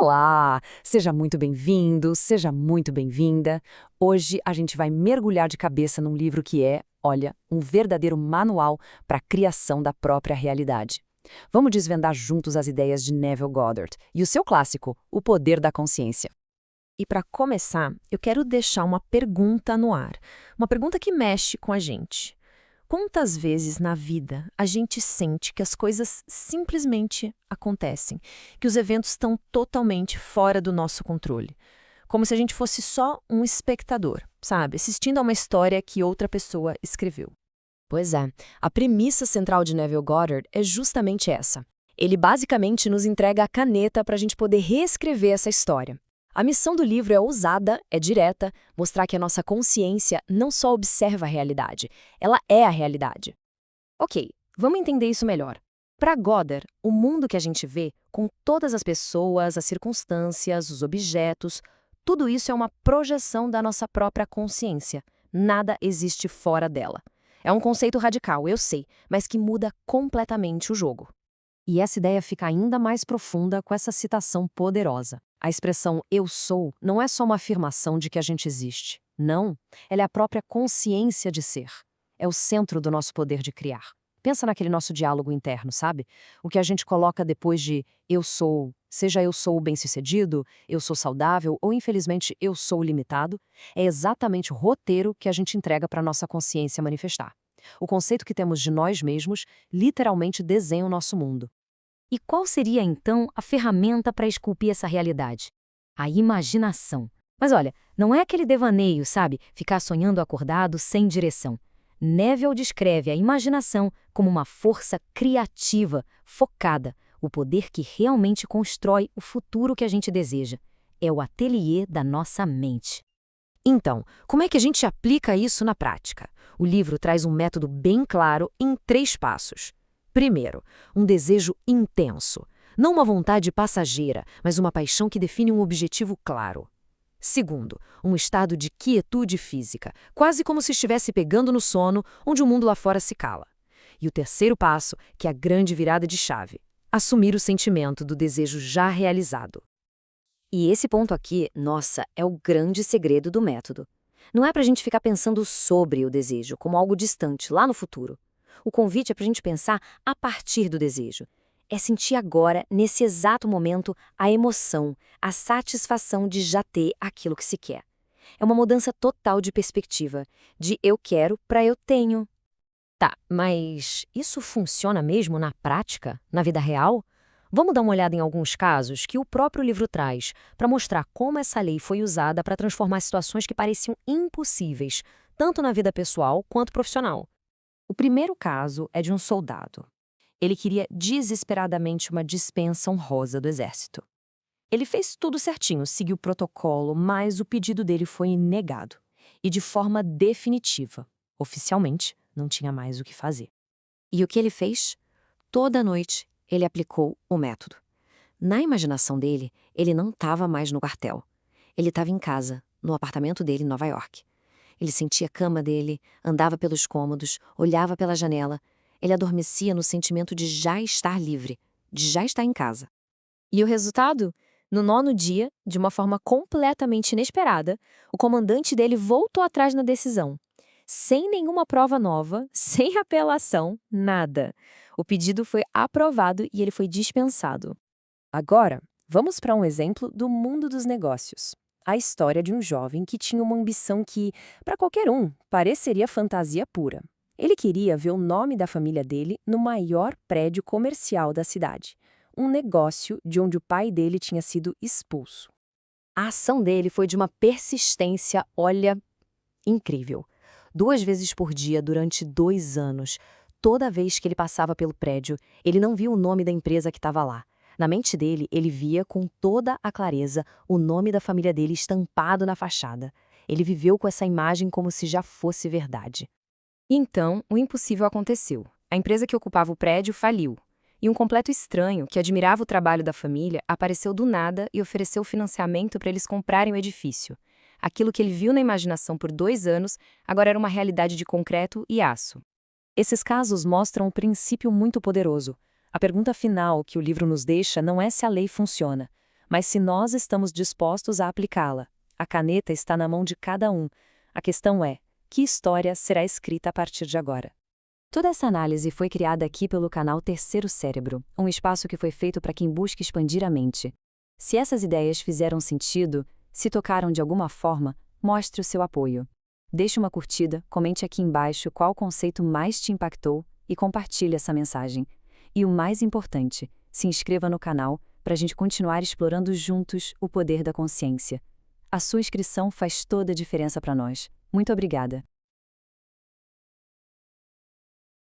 Olá! Seja muito bem-vindo, seja muito bem-vinda. Hoje a gente vai mergulhar de cabeça num livro que é, olha, um verdadeiro manual para a criação da própria realidade. Vamos desvendar juntos as ideias de Neville Goddard e o seu clássico, O Poder da Consciência. E para começar, eu quero deixar uma pergunta no ar. Uma pergunta que mexe com a gente. Quantas vezes na vida a gente sente que as coisas simplesmente acontecem, que os eventos estão totalmente fora do nosso controle? Como se a gente fosse só um espectador, sabe? Assistindo a uma história que outra pessoa escreveu. Pois é, a premissa central de Neville Goddard é justamente essa. Ele basicamente nos entrega a caneta para a gente poder reescrever essa história. A missão do livro é ousada, é direta, mostrar que a nossa consciência não só observa a realidade, ela é a realidade. Ok, vamos entender isso melhor. Para Goddard, o mundo que a gente vê, com todas as pessoas, as circunstâncias, os objetos, tudo isso é uma projeção da nossa própria consciência. Nada existe fora dela. É um conceito radical, eu sei, mas que muda completamente o jogo. E essa ideia fica ainda mais profunda com essa citação poderosa. A expressão eu sou não é só uma afirmação de que a gente existe. Não, ela é a própria consciência de ser. É o centro do nosso poder de criar. Pensa naquele nosso diálogo interno, sabe? O que a gente coloca depois de eu sou, seja eu sou bem-sucedido, eu sou saudável ou infelizmente eu sou limitado, é exatamente o roteiro que a gente entrega para a nossa consciência manifestar. O conceito que temos de nós mesmos literalmente desenha o nosso mundo. E qual seria, então, a ferramenta para esculpir essa realidade? A imaginação. Mas olha, não é aquele devaneio, sabe? Ficar sonhando acordado sem direção. Neville descreve a imaginação como uma força criativa, focada, o poder que realmente constrói o futuro que a gente deseja. É o ateliê da nossa mente. Então, como é que a gente aplica isso na prática? O livro traz um método bem claro em 3 passos. Primeiro, um desejo intenso. Não uma vontade passageira, mas uma paixão que define um objetivo claro. Segundo, um estado de quietude física, quase como se estivesse pegando no sono, onde o mundo lá fora se cala. E o terceiro passo, que é a grande virada de chave, assumir o sentimento do desejo já realizado. E esse ponto aqui, nossa, é o grande segredo do método. Não é para a gente ficar pensando sobre o desejo, como algo distante, lá no futuro. O convite é para a gente pensar a partir do desejo. É sentir agora, nesse exato momento, a emoção, a satisfação de já ter aquilo que se quer. É uma mudança total de perspectiva, de eu quero para eu tenho. Tá, mas isso funciona mesmo na prática, na vida real? Vamos dar uma olhada em alguns casos que o próprio livro traz, para mostrar como essa lei foi usada para transformar situações que pareciam impossíveis, tanto na vida pessoal quanto profissional. O primeiro caso é de um soldado. Ele queria desesperadamente uma dispensa honrosa do exército. Ele fez tudo certinho, seguiu o protocolo, mas o pedido dele foi negado. E de forma definitiva. Oficialmente, não tinha mais o que fazer. E o que ele fez? Toda noite, ele aplicou o método. Na imaginação dele, ele não estava mais no quartel. Ele estava em casa, no apartamento dele em Nova York. Ele sentia a cama dele, andava pelos cômodos, olhava pela janela. Ele adormecia no sentimento de já estar livre, de já estar em casa. E o resultado? No 9º dia, de uma forma completamente inesperada, o comandante dele voltou atrás na decisão. Sem nenhuma prova nova, sem apelação, nada. O pedido foi aprovado e ele foi dispensado. Agora, vamos para um exemplo do mundo dos negócios. A história de um jovem que tinha uma ambição que, para qualquer um, pareceria fantasia pura. Ele queria ver o nome da família dele no maior prédio comercial da cidade, um negócio de onde o pai dele tinha sido expulso. A ação dele foi de uma persistência, olha, incrível. 2 vezes por dia, durante 2 anos, toda vez que ele passava pelo prédio, ele não via o nome da empresa que estava lá. Na mente dele, ele via com toda a clareza o nome da família dele estampado na fachada. Ele viveu com essa imagem como se já fosse verdade. E então, o impossível aconteceu. A empresa que ocupava o prédio faliu. E um completo estranho, que admirava o trabalho da família, apareceu do nada e ofereceu financiamento para eles comprarem o edifício. Aquilo que ele viu na imaginação por 2 anos, agora era uma realidade de concreto e aço. Esses casos mostram um princípio muito poderoso. A pergunta final que o livro nos deixa não é se a lei funciona, mas se nós estamos dispostos a aplicá-la. A caneta está na mão de cada um. A questão é, que história será escrita a partir de agora? Toda essa análise foi criada aqui pelo canal Terceiro Cérebro, um espaço que foi feito para quem busca expandir a mente. Se essas ideias fizeram sentido, se tocaram de alguma forma, mostre o seu apoio. Deixe uma curtida, comente aqui embaixo qual conceito mais te impactou e compartilhe essa mensagem. E o mais importante, se inscreva no canal para a gente continuar explorando juntos o poder da consciência. A sua inscrição faz toda a diferença para nós. Muito obrigada!